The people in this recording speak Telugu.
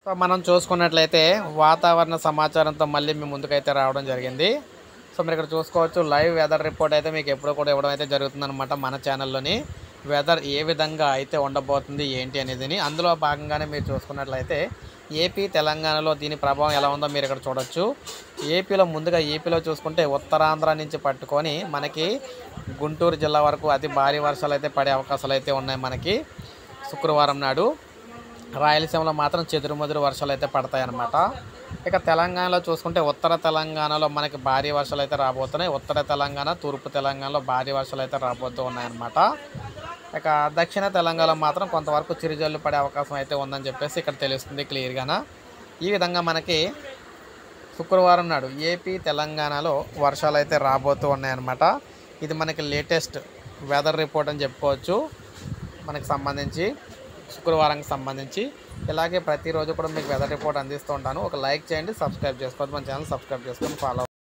సో మనం చూసుకున్నట్లయితే వాతావరణ సమాచారంతో మళ్ళీ మీ ముందుకైతే రావడం జరిగింది. సో మీరు ఇక్కడ చూసుకోవచ్చు, లైవ్ వెదర్ రిపోర్ట్ అయితే మీకు ఎప్పుడూ కూడా ఇవ్వడం అయితే జరుగుతుందన్నమాట మన ఛానల్లోని. వెదర్ ఏ విధంగా అయితే ఉండబోతుంది ఏంటి అనేదిని అందులో భాగంగానే మీరు చూసుకున్నట్లయితే ఏపీ తెలంగాణలో దీని ప్రభావం ఎలా ఉందో మీరు ఇక్కడ చూడొచ్చు. ఏపీలో చూసుకుంటే ఉత్తరాంధ్ర నుంచి పట్టుకొని మనకి గుంటూరు జిల్లా వరకు అతి భారీ వర్షాలు అయితే పడే అవకాశాలు అయితే ఉన్నాయి మనకి శుక్రవారం నాడు. రాయలసీమలో మాత్రం చెదురుమదురు వర్షాలు అయితే పడతాయి అన్నమాట. ఇక తెలంగాణలో చూసుకుంటే ఉత్తర తెలంగాణలో మనకి భారీ వర్షాలు అయితే రాబోతున్నాయి. ఉత్తర తెలంగాణ, తూర్పు తెలంగాణలో భారీ వర్షాలు అయితే రాబోతూ ఉన్నాయన్నమాట. ఇక దక్షిణ తెలంగాణలో మాత్రం కొంతవరకు చిరుజల్లు పడే అవకాశం అయితే ఉందని చెప్పేసి ఇక్కడ తెలుస్తుంది క్లియర్గాన. ఈ విధంగా మనకి శుక్రవారం నాడు ఏపీ తెలంగాణలో వర్షాలు అయితే రాబోతూ ఉన్నాయన్నమాట. ఇది మనకి లేటెస్ట్ వెదర్ రిపోర్ట్ అని చెప్పుకోవచ్చు మనకి సంబంధించి, శుక్రవారానికి సంబంధించి. ఇలాగే ప్రతిరోజు కూడా మీకు వెదర్ రిపోర్ట్ అందిస్తూ ఉంటాను. ఒక లైక్ చేయండి, సబ్స్క్రైబ్ చేసుకోవద్దు, మన ఛానల్ సబ్స్క్రైబ్ చేసుకొని ఫాలో